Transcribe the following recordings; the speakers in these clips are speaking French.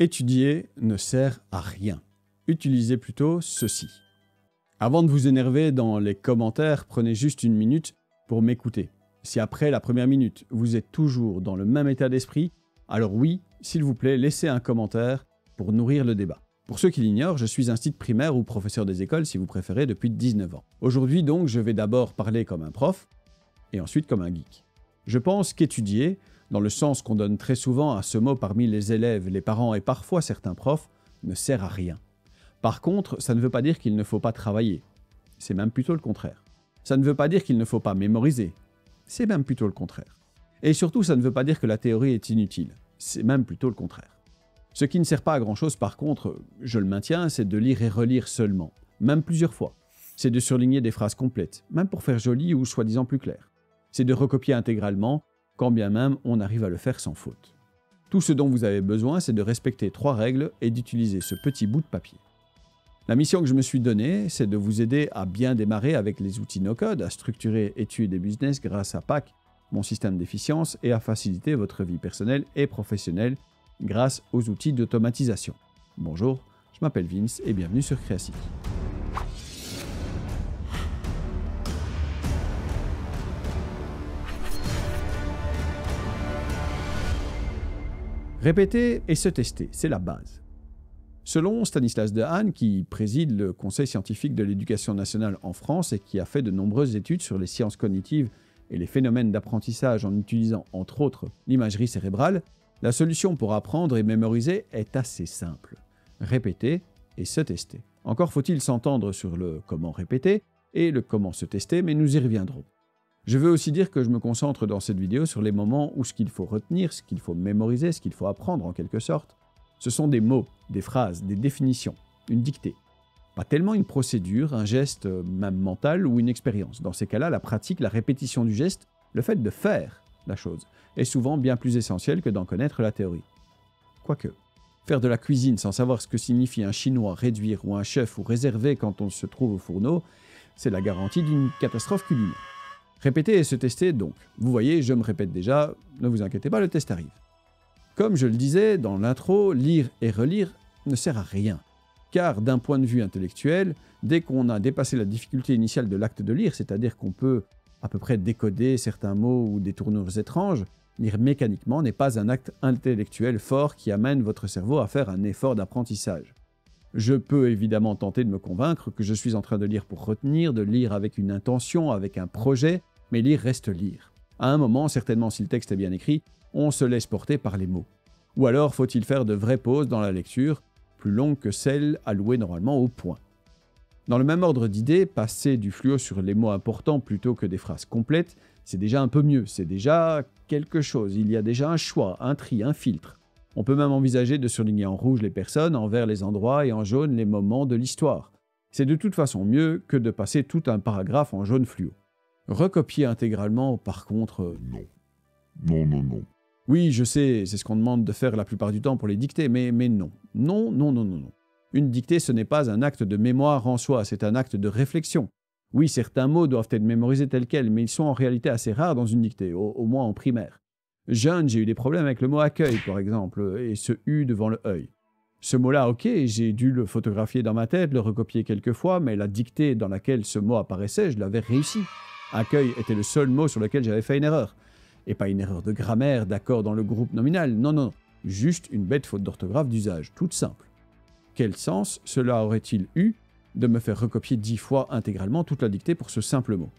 Étudier ne sert à rien. Utilisez plutôt ceci. Avant de vous énerver dans les commentaires, prenez juste une minute pour m'écouter. Si après la première minute, vous êtes toujours dans le même état d'esprit, alors oui, s'il vous plaît, laissez un commentaire pour nourrir le débat. Pour ceux qui l'ignorent, je suis institut primaire ou professeur des écoles, si vous préférez, depuis 19 ans. Aujourd'hui donc, je vais d'abord parler comme un prof et ensuite comme un geek. Je pense qu'étudier, dans le sens qu'on donne très souvent à ce mot parmi les élèves, les parents et parfois certains profs, ne sert à rien. Par contre, ça ne veut pas dire qu'il ne faut pas travailler. C'est même plutôt le contraire. Ça ne veut pas dire qu'il ne faut pas mémoriser. C'est même plutôt le contraire. Et surtout, ça ne veut pas dire que la théorie est inutile. C'est même plutôt le contraire. Ce qui ne sert pas à grand-chose, par contre, je le maintiens, c'est de lire et relire seulement, même plusieurs fois. C'est de surligner des phrases complètes, même pour faire joli ou soi-disant plus clair. C'est de recopier intégralement, quand bien même on arrive à le faire sans faute. Tout ce dont vous avez besoin, c'est de respecter 3 règles et d'utiliser ce petit bout de papier. La mission que je me suis donnée, c'est de vous aider à bien démarrer avec les outils no-code, à structurer études et business grâce à PAC, mon système d'efficience, et à faciliter votre vie personnelle et professionnelle grâce aux outils d'automatisation. Bonjour, je m'appelle Vince et bienvenue sur Créatif. Répéter et se tester, c'est la base. Selon Stanislas Dehaene, qui préside le Conseil scientifique de l'éducation nationale en France et qui a fait de nombreuses études sur les sciences cognitives et les phénomènes d'apprentissage en utilisant entre autres l'imagerie cérébrale, la solution pour apprendre et mémoriser est assez simple. Répéter et se tester. Encore faut-il s'entendre sur le comment répéter et le comment se tester, mais nous y reviendrons. Je veux aussi dire que je me concentre dans cette vidéo sur les moments où ce qu'il faut retenir, ce qu'il faut mémoriser, ce qu'il faut apprendre en quelque sorte, ce sont des mots, des phrases, des définitions, une dictée. Pas tellement une procédure, un geste même mental ou une expérience. Dans ces cas-là, la pratique, la répétition du geste, le fait de faire la chose, est souvent bien plus essentiel que d'en connaître la théorie. Quoique, faire de la cuisine sans savoir ce que signifie un chinois réduire ou un chef ou réserver quand on se trouve au fourneau, c'est la garantie d'une catastrophe culinaire. Répéter et se tester donc. Vous voyez, je me répète déjà, ne vous inquiétez pas, le test arrive. Comme je le disais dans l'intro, lire et relire ne sert à rien. Car d'un point de vue intellectuel, dès qu'on a dépassé la difficulté initiale de l'acte de lire, c'est-à-dire qu'on peut à peu près décoder certains mots ou des tournures étranges, lire mécaniquement n'est pas un acte intellectuel fort qui amène votre cerveau à faire un effort d'apprentissage. Je peux évidemment tenter de me convaincre que je suis en train de lire pour retenir, de lire avec une intention, avec un projet, mais lire reste lire. À un moment, certainement si le texte est bien écrit, on se laisse porter par les mots. Ou alors faut-il faire de vraies pauses dans la lecture, plus longues que celles allouées normalement au point. Dans le même ordre d'idées, passer du fluo sur les mots importants plutôt que des phrases complètes, c'est déjà un peu mieux, c'est déjà quelque chose, il y a déjà un choix, un tri, un filtre. On peut même envisager de surligner en rouge les personnes, en vert les endroits et en jaune les moments de l'histoire. C'est de toute façon mieux que de passer tout un paragraphe en jaune fluo. Recopier intégralement, par contre, non. Non. Oui, je sais, c'est ce qu'on demande de faire la plupart du temps pour les dictées, mais non. Non. Une dictée, ce n'est pas un acte de mémoire en soi, c'est un acte de réflexion. Oui, certains mots doivent être mémorisés tels quels, mais ils sont en réalité assez rares dans une dictée, au moins en primaire. Jeune, j'ai eu des problèmes avec le mot accueil, par exemple, et ce « u » devant le « œil ». Ce mot-là, ok, j'ai dû le photographier dans ma tête, le recopier quelques fois, mais la dictée dans laquelle ce mot apparaissait, je l'avais réussi. Accueil était le seul mot sur lequel j'avais fait une erreur. Et pas une erreur de grammaire, d'accord dans le groupe nominal, non. Juste une bête faute d'orthographe d'usage, toute simple. Quel sens cela aurait-il eu de me faire recopier 10 fois intégralement toute la dictée pour ce simple mot?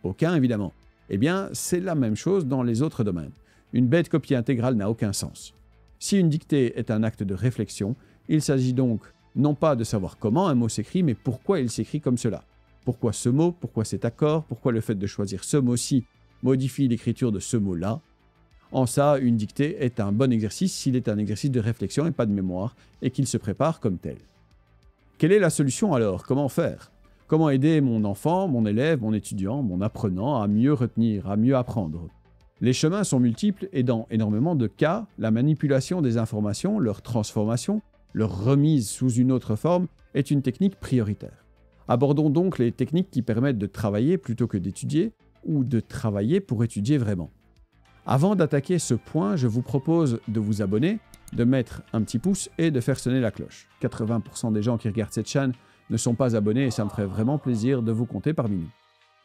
Aucun, évidemment. Eh bien, c'est la même chose dans les autres domaines. Une bête copie intégrale n'a aucun sens. Si une dictée est un acte de réflexion, il s'agit donc non pas de savoir comment un mot s'écrit, mais pourquoi il s'écrit comme cela. Pourquoi ce mot, pourquoi cet accord, pourquoi le fait de choisir ce mot-ci modifie l'écriture de ce mot-là. En ça, une dictée est un bon exercice s'il est un exercice de réflexion et pas de mémoire, et qu'il se prépare comme tel. Quelle est la solution alors? Comment faire? Comment aider mon enfant, mon élève, mon étudiant, mon apprenant à mieux retenir, à mieux apprendre? Les chemins sont multiples et dans énormément de cas, la manipulation des informations, leur transformation, leur remise sous une autre forme est une technique prioritaire. Abordons donc les techniques qui permettent de travailler plutôt que d'étudier, ou de travailler pour étudier vraiment. Avant d'attaquer ce point, je vous propose de vous abonner, de mettre un petit pouce et de faire sonner la cloche. 80% des gens qui regardent cette chaîne ne sont pas abonnés et ça me ferait vraiment plaisir de vous compter parmi nous.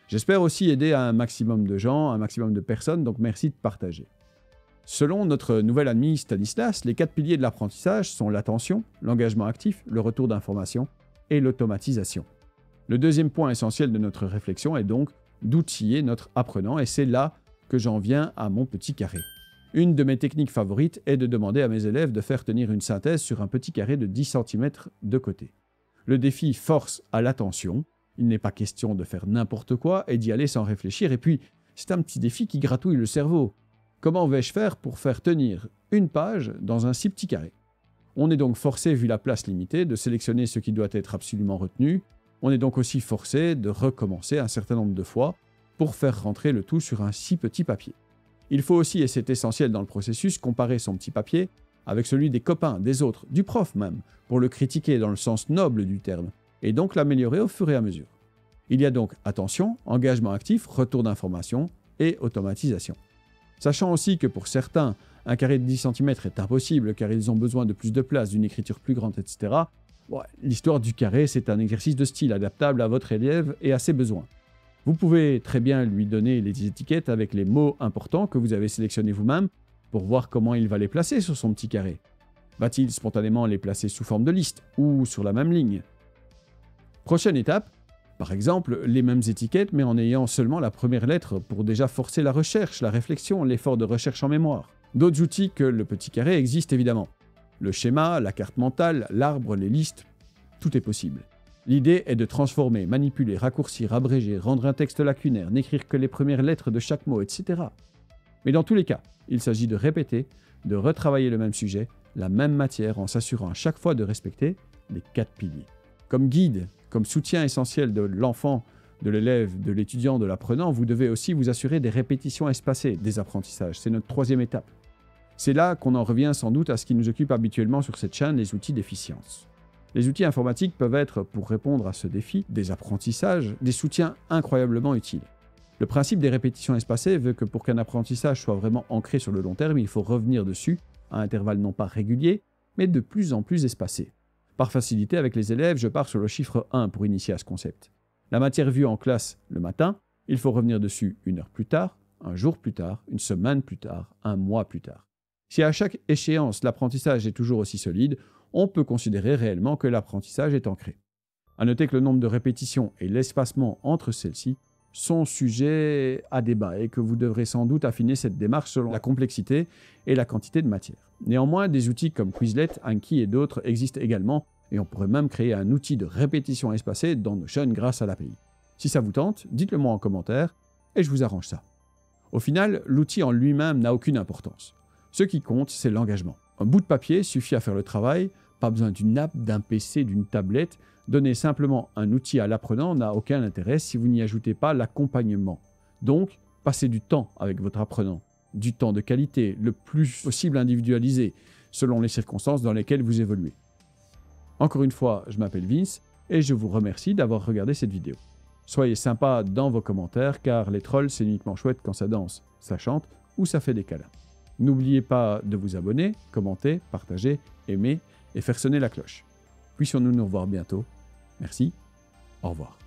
J'espère aussi aider à un maximum de gens, un maximum de personnes, donc merci de partager. Selon notre nouvel ami Stanislas, les 4 piliers de l'apprentissage sont l'attention, l'engagement actif, le retour d'information et l'automatisation. Le deuxième point essentiel de notre réflexion est donc d'outiller notre apprenant et c'est là que j'en viens à mon petit carré. Une de mes techniques favorites est de demander à mes élèves de faire tenir une synthèse sur un petit carré de 10 cm de côté. Le défi force à l'attention, il n'est pas question de faire n'importe quoi et d'y aller sans réfléchir et puis c'est un petit défi qui gratouille le cerveau. Comment vais-je faire pour faire tenir une page dans un si petit carré? On est donc forcé, vu la place limitée, de sélectionner ce qui doit être absolument retenu. On est donc aussi forcé de recommencer un certain nombre de fois pour faire rentrer le tout sur un si petit papier. Il faut aussi, et c'est essentiel dans le processus, comparer son petit papier avec celui des copains, des autres, du prof même, pour le critiquer dans le sens noble du terme, et donc l'améliorer au fur et à mesure. Il y a donc attention, engagement actif, retour d'information et automatisation. Sachant aussi que pour certains, un carré de 10 cm est impossible car ils ont besoin de plus de place, d'une écriture plus grande, etc. L'histoire du carré, c'est un exercice de style adaptable à votre élève et à ses besoins. Vous pouvez très bien lui donner les étiquettes avec les mots importants que vous avez sélectionnés vous-même pour voir comment il va les placer sur son petit carré. Va-t-il spontanément les placer sous forme de liste ou sur la même ligne? Prochaine étape, par exemple, les mêmes étiquettes mais en ayant seulement la première lettre pour déjà forcer la recherche, la réflexion, l'effort de recherche en mémoire. D'autres outils que le petit carré existent évidemment. Le schéma, la carte mentale, l'arbre, les listes, tout est possible. L'idée est de transformer, manipuler, raccourcir, abréger, rendre un texte lacunaire, n'écrire que les premières lettres de chaque mot, etc. Mais dans tous les cas, il s'agit de répéter, de retravailler le même sujet, la même matière en s'assurant à chaque fois de respecter les 4 piliers. Comme guide, comme soutien essentiel de l'enfant, de l'élève, de l'étudiant, de l'apprenant, vous devez aussi vous assurer des répétitions espacées des apprentissages. C'est notre 3e étape. C'est là qu'on en revient sans doute à ce qui nous occupe habituellement sur cette chaîne, les outils d'efficience. Les outils informatiques peuvent être, pour répondre à ce défi des apprentissages, des soutiens incroyablement utiles. Le principe des répétitions espacées veut que pour qu'un apprentissage soit vraiment ancré sur le long terme, il faut revenir dessus à intervalles non pas réguliers, mais de plus en plus espacés. Par facilité, avec les élèves, je pars sur le chiffre 1 pour initier à ce concept. La matière vue en classe le matin, il faut revenir dessus 1 heure plus tard, un jour plus tard, une semaine plus tard, un mois plus tard. Si à chaque échéance l'apprentissage est toujours aussi solide, on peut considérer réellement que l'apprentissage est ancré. À noter que le nombre de répétitions et l'espacement entre celles-ci sont sujets à débat et que vous devrez sans doute affiner cette démarche selon la complexité et la quantité de matière. Néanmoins, des outils comme Quizlet, Anki et d'autres existent également et on pourrait même créer un outil de répétition espacée dans Notion grâce à l'API. Si ça vous tente, dites-le moi en commentaire et je vous arrange ça. Au final, l'outil en lui-même n'a aucune importance. Ce qui compte, c'est l'engagement. Un bout de papier suffit à faire le travail, pas besoin d'une app, d'un PC, d'une tablette. Donner simplement un outil à l'apprenant n'a aucun intérêt si vous n'y ajoutez pas l'accompagnement. Donc, passez du temps avec votre apprenant. Du temps de qualité, le plus possible individualisé, selon les circonstances dans lesquelles vous évoluez. Encore une fois, je m'appelle Vince et je vous remercie d'avoir regardé cette vidéo. Soyez sympa dans vos commentaires car les trolls c'est uniquement chouette quand ça danse, ça chante ou ça fait des câlins. N'oubliez pas de vous abonner, commenter, partager, aimer et faire sonner la cloche. Puissions-nous nous revoir bientôt. Merci, au revoir.